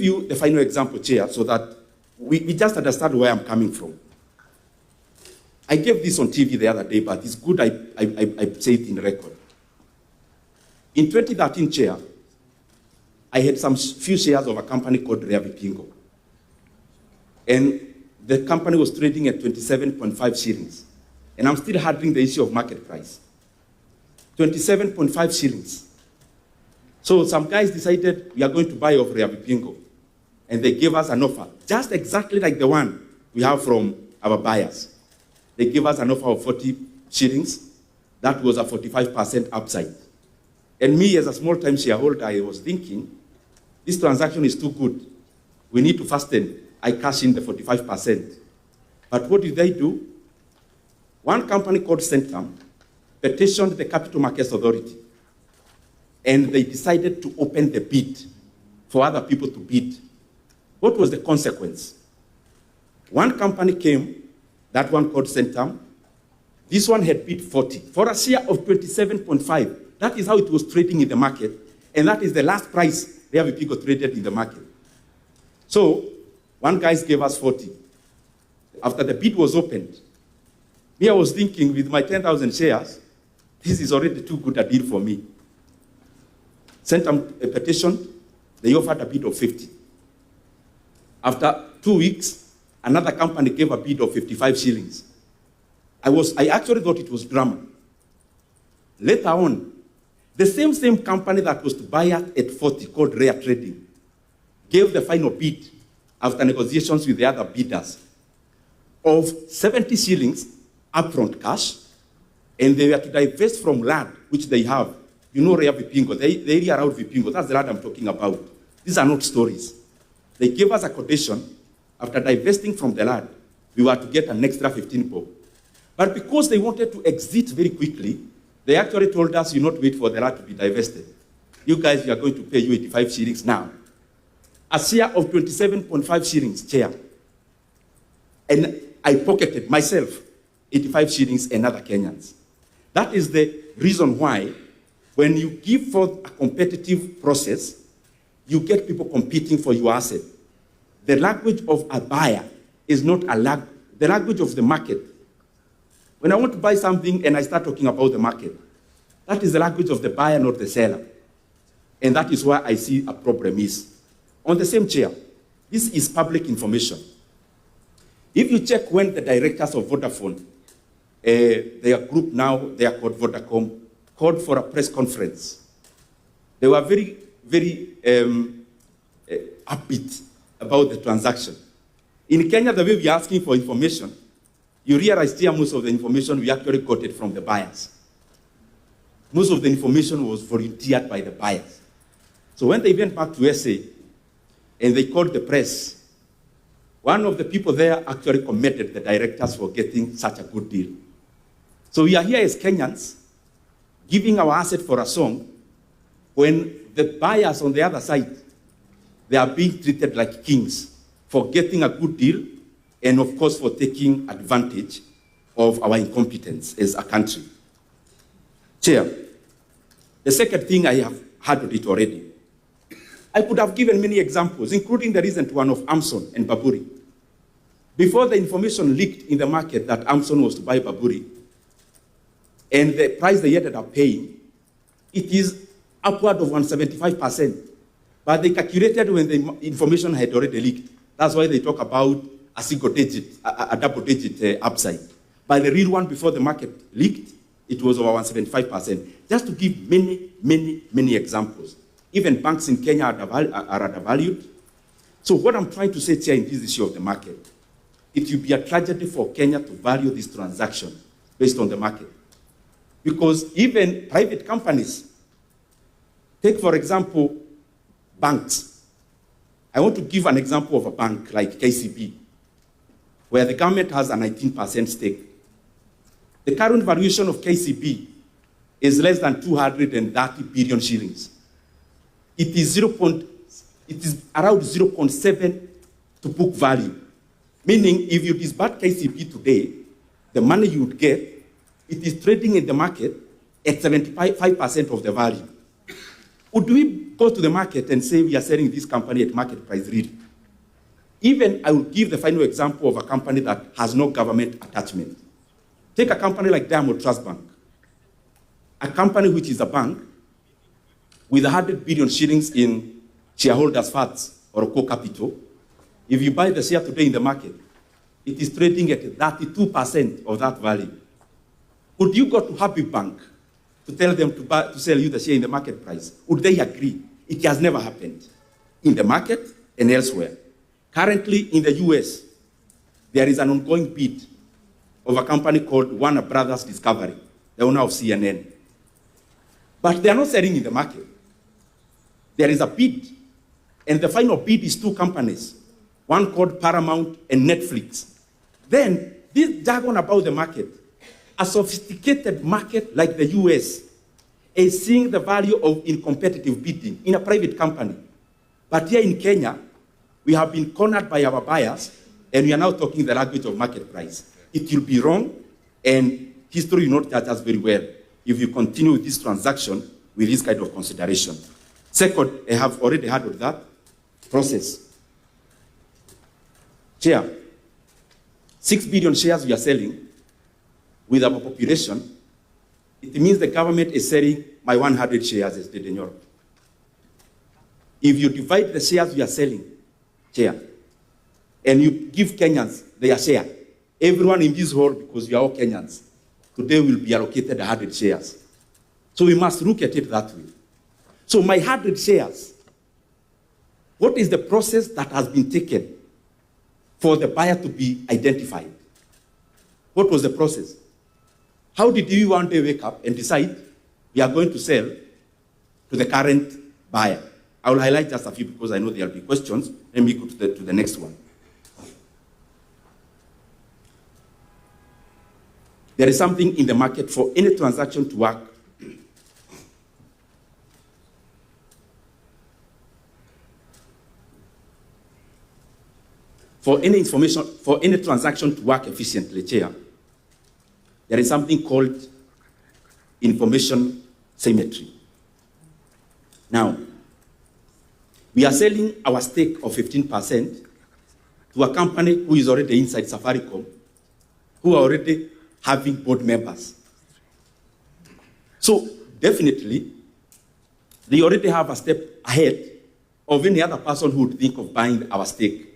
you the final example, Chair, so that we just understand where I'm coming from. I gave this on TV the other day, but it's good I say it in record. In 2013, Chair, I had some few shares of a company called Rea Vipingo. And the company was trading at 27.5 shillings. And I'm still handling the issue of market price. 27.5 shillings. So some guys decided we are going to buy off Rea Vipingo. And they gave us an offer, just exactly like the one we have from our buyers. They gave us an offer of 40 shillings. That was a 45% upside. And me, as a small-time shareholder, I was thinking, this transaction is too good. We need to fasten. I cash in the 45%. But what did they do? One company called Centum petitioned the Capital Markets Authority. And they decided to open the bid for other people to bid. What was the consequence? One company came, that one called Centum. This one had bid 40 for a share of 27.5. That is how it was trading in the market. And that is the last price Rea Vipingo traded in the market. So, one guy gave us 40. After the bid was opened, me, I was thinking with my 10,000 shares, this is already too good a deal for me. Centum a petition, they offered a bid of 50. After 2 weeks, another company gave a bid of 55 shillings. I actually thought it was drama. Later on, the same company that was to buy at 40, called Rare Trading, gave the final bid after negotiations with the other bidders of 70 shillings upfront cash, and they were to divest from land which they have. You know Rea Vipingo, the area around Vipingo, that's the land I'm talking about. These are not stories. They gave us a quotation. After divesting from the land, we were to get an extra 15 bob. But because they wanted to exit very quickly, they actually told us, you not wait for the land to be divested. You guys, we are going to pay you 85 shillings now. A share of 27.5 shillings, Chair. And I pocketed myself 85 shillings and other Kenyans. That is the reason why when you give forth a competitive process, you get people competing for your asset. The language of a buyer is not the language of the market. When I want to buy something and I start talking about the market, that is the language of the buyer, not the seller. And that is where I see a problem is. On the same chair, this is public information. If you check when the directors of Vodafone, their group now, they are called Vodacom, called for a press conference, they were very, very upbeat about the transaction. In Kenya, the way we are asking for information, you realize here most of the information we actually got it from the buyers. Most of the information was volunteered by the buyers. So when they went back to SA and they called the press, one of the people there actually commended the directors for getting such a good deal. So we are here as Kenyans giving our asset for a song when the buyers on the other side, they are being treated like kings for getting a good deal and, of course, for taking advantage of our incompetence as a country. Chair, the second thing I have handled it already. I could have given many examples, including the recent one of Amson and Baburi. Before the information leaked in the market that Amson was to buy Baburi, and the price they ended up paying, it is upward of 175%. But they calculated when the information had already leaked. That's why they talk about a single digit, a double digit upside. But the real one before the market leaked, it was over 175%. Just to give many examples. Even banks in Kenya are undervalued. So what I'm trying to say here in this issue of the market, it will be a tragedy for Kenya to value this transaction based on the market. Because even private companies, take for example, banks. I want to give an example of a bank like KCB, where the government has a 19% stake. The current valuation of KCB is less than 230 billion shillings. It is around 0.7 to book value. Meaning, if you disband KCB today, the money you would get, it is trading in the market at 75% of the value. Would we go to the market and say we are selling this company at market price, really. Even I will give the final example of a company that has no government attachment. Take a company like Diamond Trust Bank, a company which is a bank with 100 billion shillings in shareholders' funds or co-capital. If you buy the share today in the market, it is trading at 32% of that value. Would you go to Happy Bank to tell them to sell you the share in the market price? Would they agree? It has never happened in the market and elsewhere. Currently in the US, there is an ongoing bid of a company called Warner Brothers Discovery, the owner of CNN. But they are not selling in the market. There is a bid, and the final bid is two companies, one called Paramount and Netflix. Then, this jargon about the market, a sophisticated market like the US is seeing the value in competitive bidding in a private company. But here in Kenya, we have been cornered by our buyers, and we are now talking the language of market price. It will be wrong, and history will not judge us very well if you continue with this transaction with this kind of consideration. Second, I have already heard of that process. Chair, 6 billion shares we are selling with our population. It means the government is selling my 100 shares as Ndindi Nyoro. If you divide the shares we are selling, Chair, and you give Kenyans their share, everyone in this hall, because we are all Kenyans, today will be allocated 100 shares. So we must look at it that way. So my 100 shares, what is the process that has been taken for the buyer to be identified? What was the process? How did you one day wake up and decide we are going to sell to the current buyer? I will highlight just a few because I know there will be questions. Let me go to the next one. There is something in the market for any transaction to work. For any transaction to work efficiently, Chair, there is something called information symmetry. Now, we are selling our stake of 15% to a company who is already inside Safaricom, who are already having board members. So definitely, they already have a step ahead of any other person who would think of buying our stake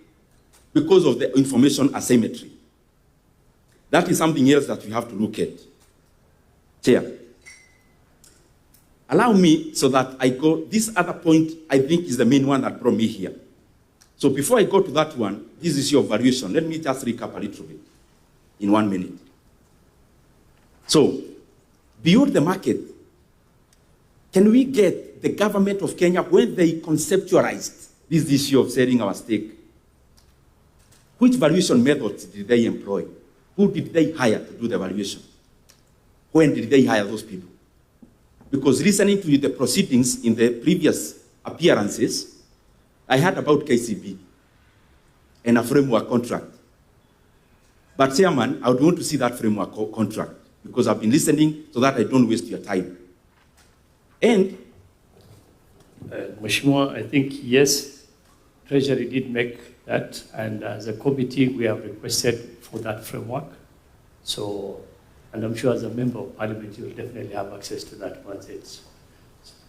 because of the information asymmetry. That is something else that we have to look at. Chair, allow me so that I go, this other point I think is the main one that brought me here. So before I go to that one, this issue of valuation, let me just recap a little bit in 1 minute. So, beyond the market, can we get the government of Kenya, when they conceptualized this issue of selling our stake, which valuation methods did they employ? Who did they hire to do the valuation? When did they hire those people? Because listening to the proceedings in the previous appearances, I heard about KCB and a framework contract. But Chairman, I would want to see that framework contract because I've been listening so that I don't waste your time. And Mheshimiwa, I think, yes, Treasury did make that, and as a committee, we have requested for that framework. So, and I'm sure as a member of Parliament, you will definitely have access to that once it's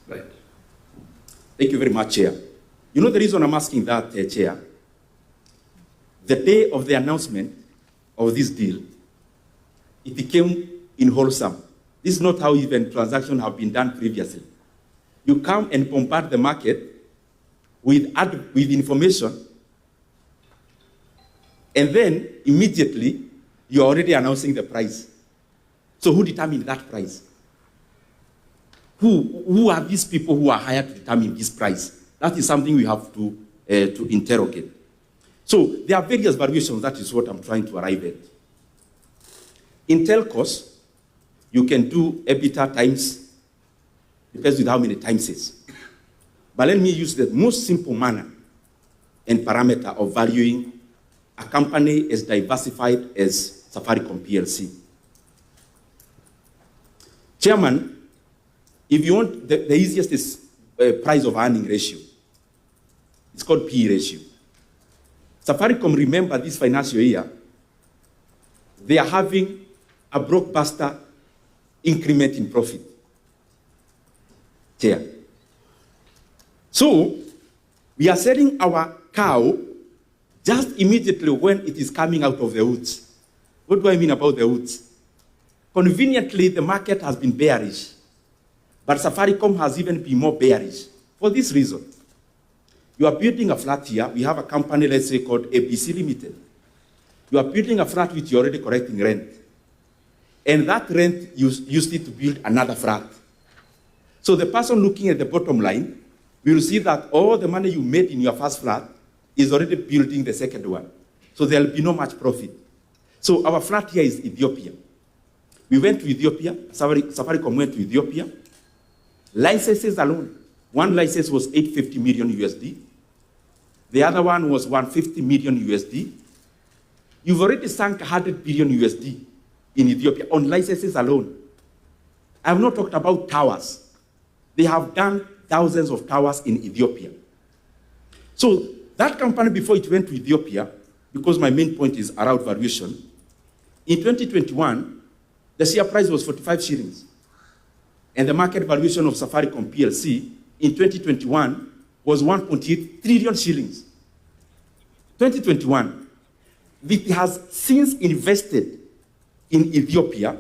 right. Thank you very much, Chair. You know the reason I'm asking that, Chair? The day of the announcement of this deal, it became unwholesome. This is not how even transactions have been done previously. You come and bombard the market with information, and then immediately you're already announcing the price. So who determined that price? Who are these people who are hired to determine this price? That is something we have to interrogate. So there are various variations. That is what I'm trying to arrive at. In telcos, you can do EBITDA times, depends with how many times it is. But let me use the most simple manner and parameter of valuing a company as diversified as Safaricom PLC. Chairman, if you want, the easiest is price of earning ratio. It's called PE ratio. Safaricom, remember this financial year, they are having a blockbuster increment in profit. Chair. So, we are selling our cow just immediately when it is coming out of the woods. What do I mean about the woods? Conveniently, the market has been bearish, but Safaricom has even been more bearish for this reason. You are building a flat here. We have a company, let's say, called ABC Limited. You are building a flat which you're already collecting rent. And that rent, you used it to build another flat. So the person looking at the bottom line will see that all the money you made in your first flat is already building the second one. So there will be no much profit. So our flat here is Ethiopia. We went to Ethiopia. Safaricom went to Ethiopia. Licenses alone. One license was 850 million USD. The other one was 150 million USD. You've already sunk 100 billion USD in Ethiopia on licenses alone. I have not talked about towers. They have done thousands of towers in Ethiopia. So that company, before it went to Ethiopia, because my main point is around valuation, in 2021, the share price was 45 shillings. And the market valuation of Safaricom PLC in 2021 was 1.8 trillion shillings. 2021. It has since invested in Ethiopia.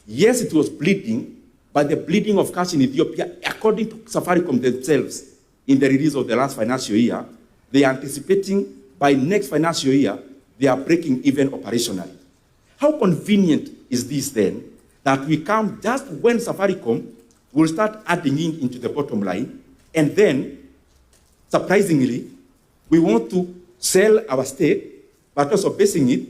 Yes, it was bleeding, but the bleeding of cash in Ethiopia, according to Safaricom themselves, in the release of the last financial year, they are anticipating by next financial year, they are breaking even operationally. How convenient is this then, that we come just when Safaricom will start adding in into the bottom line, and then, surprisingly, we want to sell our stake, but also basing it